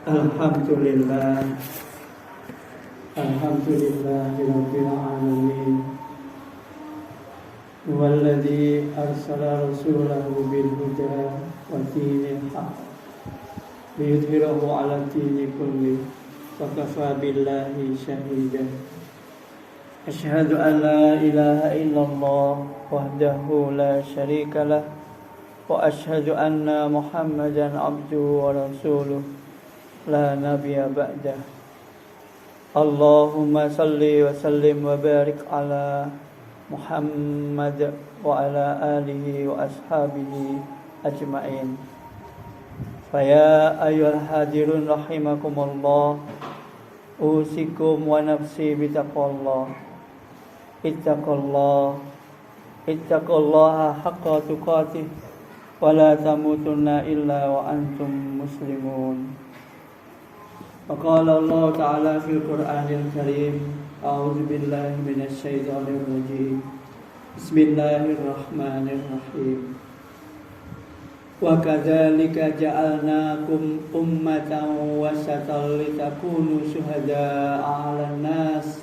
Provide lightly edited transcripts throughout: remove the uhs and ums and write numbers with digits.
Alhamdulillah Rabbil alamin Walladzi arsala rasulahu bil huda wa dinil haqq liyudhhirahu 'ala dini kulli wa kafa billahi shahidan. Asyhadu an la ilaha illallah wahdahu la syarikalah wa asyhadu anna Muhammadan abduhu wa rasuluh la nabiyya ba'dah. Allahumma salli wa sallim wa barik ala Muhammad wa ala alihi wa ashabihi ajma'in. Faya ayyuhal hadirun rahimakumullah, usikum wa nafsi bitaqwallah. Ittaqullaha haqqa tuqatih wa la tamutunna illa wa antum muslimun. Faqala Allah Ta'ala fil Qur'anil Karim, a'udzu billahi minasy syaithanir rajim. Bismillahirrahmanirrahim. Wa kadzalika ja'alnakum ummatan wasatan litakunu syuhada'a 'alan nas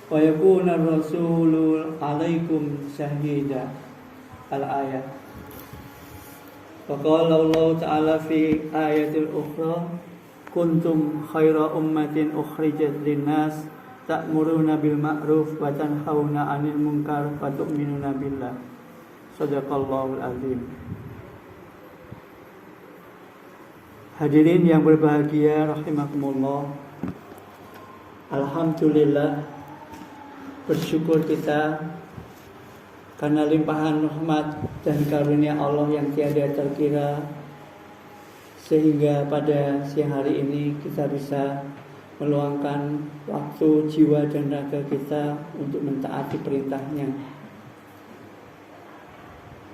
wa yakuna ar-rasulu 'alaikum syahida. Al-ayat. Faqala Allah Ta'ala fi ayatil ukhra, kuntum khaira ummatin ukhrijat linnas ta'muruna bil ma'ruf wa tanhauna 'anil munkar wa tu'minuna billah. Shadaqallahul azim. Hadirin yang berbahagia rahimakumullah. Alhamdulillah, bersyukur kita karena limpahan rahmat dan karunia Allah yang tiada terkira, sehingga pada siang hari ini kita bisa meluangkan waktu, jiwa dan raga kita untuk mentaati perintahnya.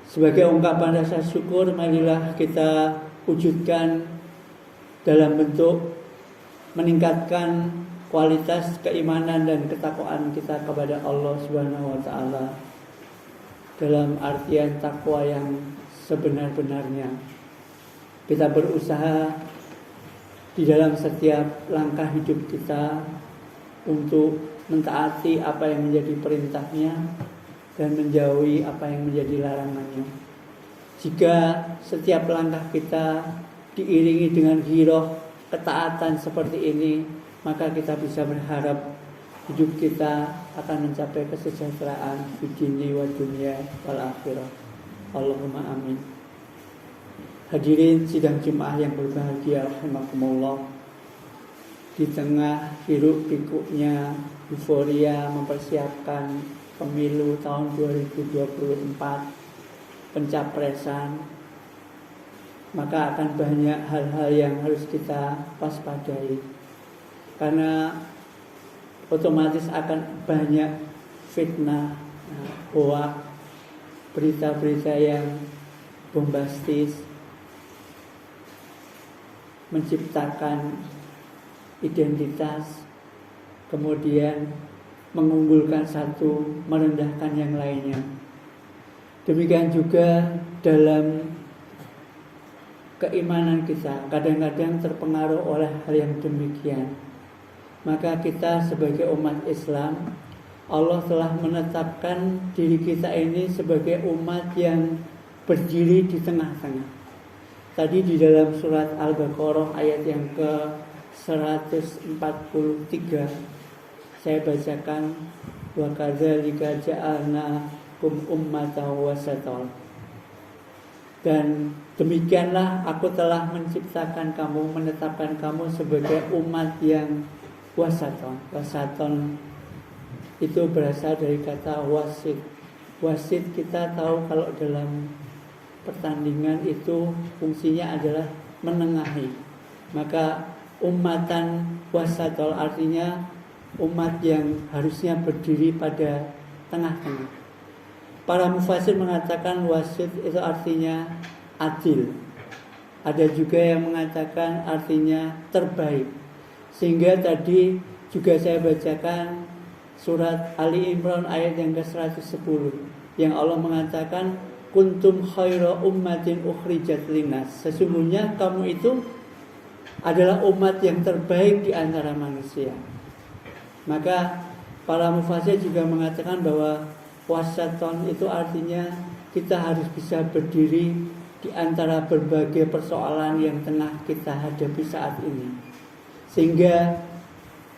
Sebagai ungkapan rasa syukur, marilah kita wujudkan dalam bentuk meningkatkan kualitas keimanan dan ketakwaan kita kepada Allah Subhanahu wa taala, dalam artian takwa yang sebenar-benarnya. Kita berusaha di dalam setiap langkah hidup kita untuk mentaati apa yang menjadi perintahnya dan menjauhi apa yang menjadi larangannya. Jika setiap langkah kita diiringi dengan giroh ketaatan seperti ini, maka kita bisa berharap hidup kita akan mencapai kesejahteraan di dini wa dunia wal akhirah. Allahumma amin. Hadirin sidang Jumat yang berbahagia rahimakumullah. Di tengah hiruk pikuknya euforia mempersiapkan pemilu tahun 2024, pencapresan, maka akan banyak hal-hal yang harus kita waspadai, karena otomatis akan banyak fitnah, hoak, berita-berita yang bombastis, menciptakan identitas, kemudian mengunggulkan satu, merendahkan yang lainnya. Demikian juga dalam keimanan kita kadang-kadang terpengaruh oleh hal yang demikian. Maka kita sebagai umat Islam, Allah telah menetapkan diri kita ini sebagai umat yang berdiri di tengah-tengah. Tadi di dalam surat Al-Baqarah ayat yang ke-143 saya bacakan, wa kadzalika ja'alnakum ummatan wasatan. Dan demikianlah aku telah menciptakan kamu, menetapkan kamu sebagai umat yang wasaton. Wasaton itu berasal dari kata wasit. Wasit kita tahu kalau dalam pertandingan itu fungsinya adalah menengahi. Maka ummatan wasatol artinya umat yang harusnya berdiri pada tengah-tengah. Para mufassir mengatakan wasit itu artinya adil. Ada juga yang mengatakan artinya terbaik. Sehingga tadi juga saya bacakan surat Ali Imran ayat yang ke-110 yang Allah mengatakan kuntum khaira ummatin ukhrijat linnas. Sesungguhnya kamu itu adalah umat yang terbaik di antara manusia. Maka para mufasir juga mengatakan bahwa wasaton itu artinya kita harus bisa berdiri di antara berbagai persoalan yang tengah kita hadapi saat ini. Sehingga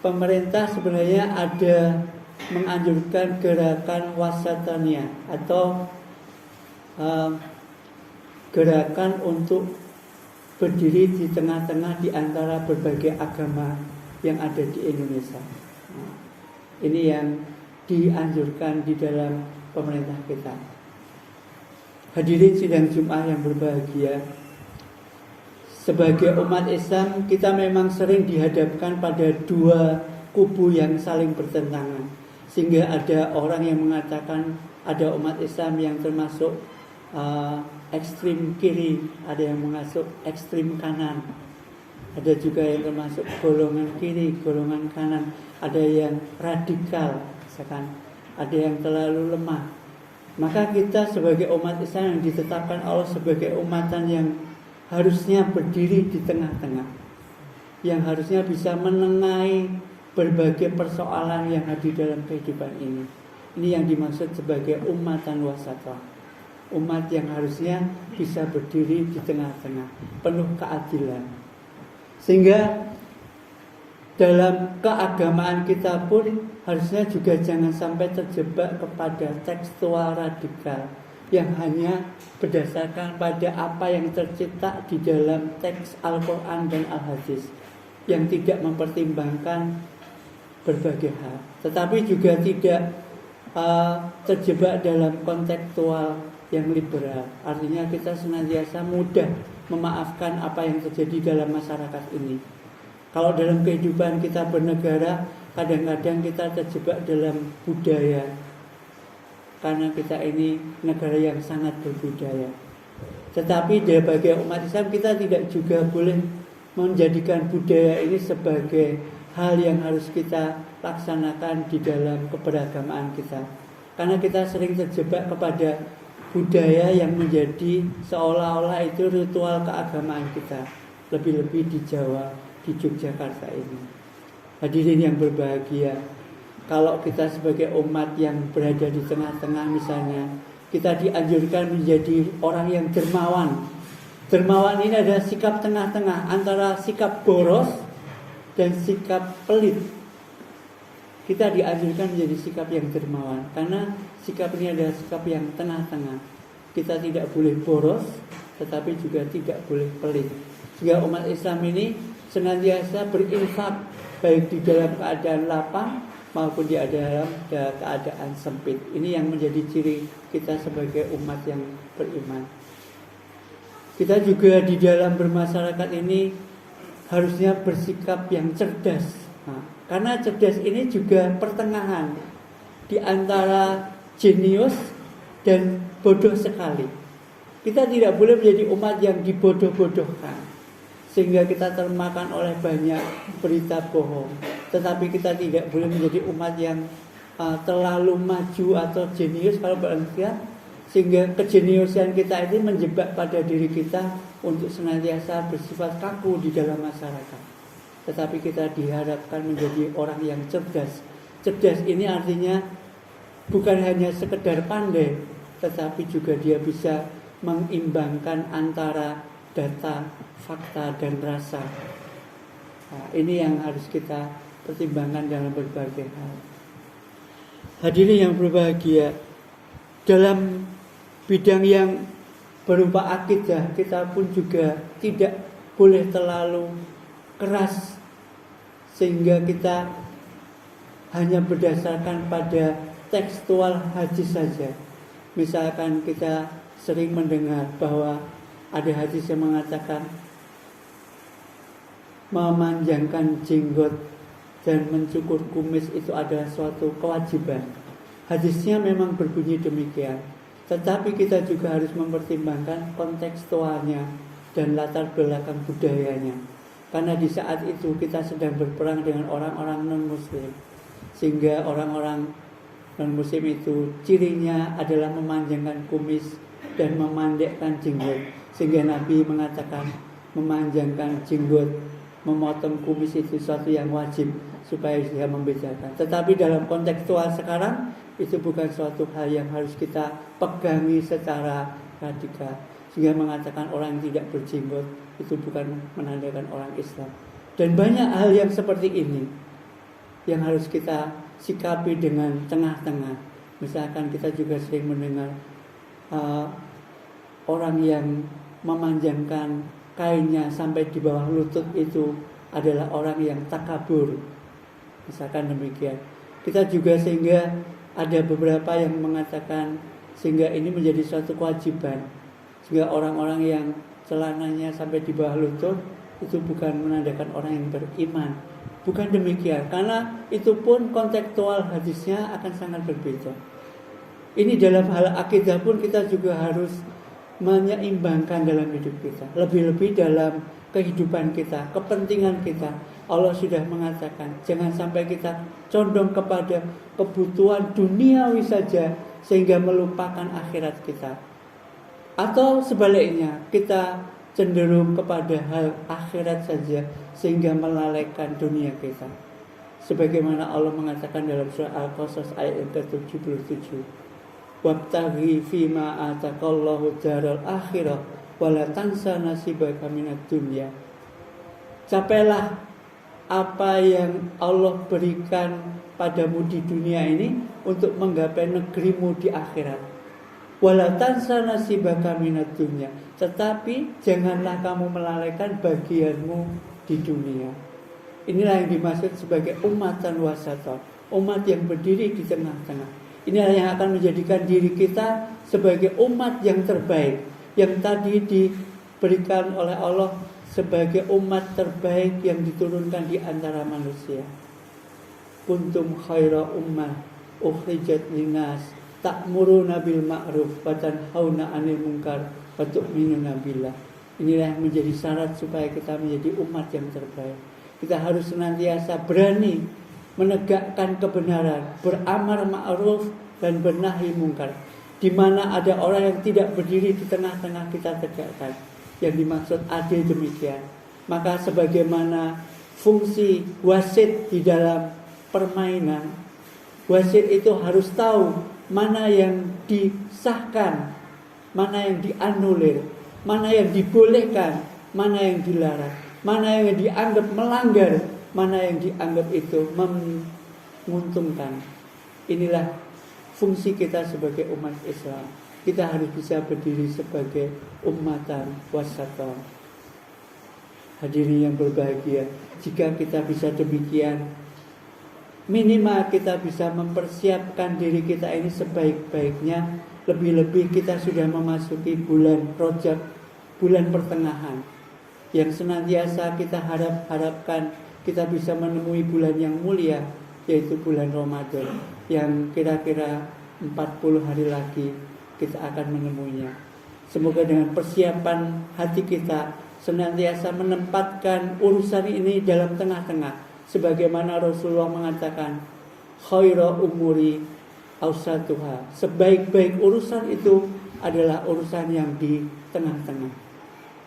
pemerintah sebenarnya ada menganjurkan gerakan wasatania atau gerakan untuk berdiri di tengah-tengah di antara berbagai agama yang ada di Indonesia. Ini yang dianjurkan di dalam pemerintah kita. Hadirin sidang Jumat yang berbahagia, sebagai umat Islam kita memang sering dihadapkan pada dua kubu yang saling bertentangan. Sehingga ada orang yang mengatakan ada umat Islam yang termasuk ekstrim kiri, ada yang masuk ekstrim kanan, ada juga yang termasuk golongan kiri, golongan kanan, ada yang radikal, misalkan ada yang terlalu lemah. Maka kita sebagai umat Islam yang ditetapkan Allah sebagai umatan yang harusnya berdiri di tengah-tengah, yang harusnya bisa menengahi berbagai persoalan yang ada di dalam kehidupan ini. Ini yang dimaksud sebagai umatan wasatah. Umat yang harusnya bisa berdiri di tengah-tengah, penuh keadilan. Sehingga dalam keagamaan kita pun harusnya juga jangan sampai terjebak kepada tekstual radikal yang hanya berdasarkan pada apa yang tercetak di dalam teks Al-Quran dan Al-Hadis, yang tidak mempertimbangkan berbagai hal, tetapi juga tidak terjebak dalam kontekstual yang liberal. Artinya kita senantiasa mudah memaafkan apa yang terjadi dalam masyarakat ini. Kalau dalam kehidupan kita bernegara, kadang-kadang kita terjebak dalam budaya, karena kita ini negara yang sangat berbudaya. Tetapi sebagai umat Islam kita tidak juga boleh menjadikan budaya ini sebagai hal yang harus kita laksanakan di dalam keberagamaan kita. Karena kita sering terjebak kepada budaya yang menjadi seolah-olah itu ritual keagamaan kita, lebih-lebih di Jawa, di Yogyakarta ini. Hadirin yang berbahagia, kalau kita sebagai umat yang berada di tengah-tengah misalnya, kita dianjurkan menjadi orang yang dermawan. Dermawan ini adalah sikap tengah-tengah antara sikap boros dan sikap pelit. Kita dianjurkan menjadi sikap yang dermawan, karena sikap ini adalah sikap yang tengah-tengah. Kita tidak boleh boros, tetapi juga tidak boleh pelit. Sehingga umat Islam ini senantiasa berinfak, baik di dalam keadaan lapang maupun di dalam keadaan sempit. Ini yang menjadi ciri kita sebagai umat yang beriman. Kita juga di dalam bermasyarakat ini harusnya bersikap yang cerdas. Karena cerdas ini juga pertengahan di antara jenius dan bodoh sekali. Kita tidak boleh menjadi umat yang dibodoh-bodohkan, sehingga kita termakan oleh banyak berita bohong. Tetapi kita tidak boleh menjadi umat yang terlalu maju atau jenius kalau berangkat, sehingga kejeniusan kita ini menjebak pada diri kita untuk senantiasa bersifat kaku di dalam masyarakat. Tetapi kita diharapkan menjadi orang yang cerdas. Cerdas ini artinya bukan hanya sekedar pandai, tetapi juga dia bisa mengimbangkan antara data, fakta, dan rasa. Nah, ini yang harus kita pertimbangkan dalam berbagai hal. Hadirin yang berbahagia, dalam bidang yang berupa akidah, kita pun juga tidak boleh terlalu keras sehingga kita hanya berdasarkan pada tekstual hadis saja. Misalkan kita sering mendengar bahwa ada hadis yang mengatakan memanjangkan jenggot dan mencukur kumis itu adalah suatu kewajiban. Hadisnya memang berbunyi demikian, tetapi kita juga harus mempertimbangkan kontekstualnya dan latar belakang budayanya. Karena di saat itu kita sedang berperang dengan orang-orang non-muslim, sehingga orang-orang non-muslim itu cirinya adalah memanjangkan kumis dan memendekkan jenggot. Sehingga Nabi mengatakan memanjangkan jenggot, memotong kumis itu suatu yang wajib supaya dia membedakan. Tetapi dalam kontekstual sekarang itu bukan suatu hal yang harus kita pegangi secara radikal. Sehingga mengatakan orang yang tidak berjenggot itu bukan menandakan orang Islam. Dan banyak hal yang seperti ini yang harus kita sikapi dengan tengah-tengah. Misalkan kita juga sering mendengar orang yang memanjangkan kainnya sampai di bawah lutut itu adalah orang yang takabur. Misalkan demikian. Kita juga sehingga ada beberapa yang mengatakan sehingga ini menjadi suatu kewajiban. Sehingga orang-orang yang celananya sampai di bawah lutut itu bukan menandakan orang yang beriman. Bukan demikian. Karena itu pun kontekstual hadisnya akan sangat berbeda. Ini dalam hal akidah pun kita juga harus menyeimbangkan dalam hidup kita. Lebih-lebih dalam kehidupan kita, kepentingan kita. Allah sudah mengatakan jangan sampai kita condong kepada kebutuhan duniawi saja sehingga melupakan akhirat kita. Atau sebaliknya, kita cenderung kepada hal akhirat saja sehingga melalaikan dunia kita. Sebagaimana Allah mengatakan dalam surah Al-Qasas ayat yang ke-77. Wabtaghi fima ataqallahu daral akhirah wala tansa nasibaka minad dunya. Capailah apa yang Allah berikan padamu di dunia ini untuk menggapai negerimu di akhirat. Wala tansa nasibaka minad dunya. Tetapi janganlah kamu melalaikan bagianmu di dunia. Inilah yang dimaksud sebagai ummatan wasatan, umat yang berdiri di tengah-tengah. Inilah yang akan menjadikan diri kita sebagai umat yang terbaik, yang tadi diberikan oleh Allah sebagai umat terbaik yang diturunkan di antara manusia. Kuntum khaira ummah ukhrijat linnas ta'muruna bil ma'ruf wa tanhauna 'anil munkar wa tu'minuna billah. Inilah yang menjadi syarat supaya kita menjadi umat yang terbaik. Kita harus senantiasa berani menegakkan kebenaran, beramar ma'ruf dan bernahi mungkar. Di mana ada orang yang tidak berdiri di tengah-tengah kita tegakkan. Yang dimaksud adil demikian. Maka sebagaimana fungsi wasit di dalam permainan, wasit itu harus tahu mana yang disahkan, mana yang dianulir, mana yang dibolehkan, mana yang dilarang, mana yang dianggap melanggar, mana yang dianggap itu menguntungkan. Inilah fungsi kita sebagai umat Islam. Kita harus bisa berdiri sebagai ummatan wasatan. Hadirin yang berbahagia, jika kita bisa demikian, minimal kita bisa mempersiapkan diri kita ini sebaik-baiknya. Lebih-lebih kita sudah memasuki bulan Rajab, bulan pertengahan, yang senantiasa kita harapkan kita bisa menemui bulan yang mulia, yaitu bulan Ramadan, yang kira-kira 40 hari lagi kita akan menemuinya. Semoga dengan persiapan hati kita senantiasa menempatkan urusan ini dalam tengah-tengah, sebagaimana Rasulullah mengatakan, khaira umuri awsatuha. Sebaik-baik urusan itu adalah urusan yang di tengah-tengah.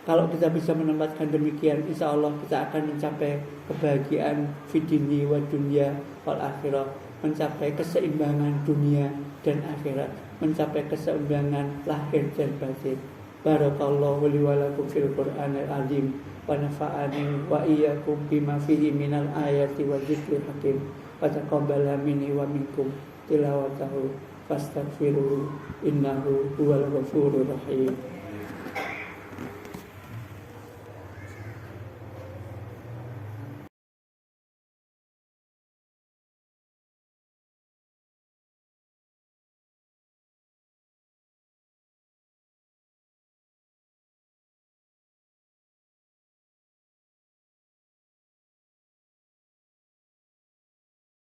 Kalau kita bisa menempatkan demikian, insya Allah kita akan mencapai kebahagiaan fidini wa dunya wal akhirah, mencapai keseimbangan dunia dan akhirat, mencapai keseimbangan lahir dan batin. Barakallahu li wa lakum fil Qur'anil azim wa nafa'ani wa iyyakum bima fihi minal ayati wa dzikril hakim wa taqabbala minni wa minkum tilawatahu fastaghfiruhu innahu huwal ghafurur rahim.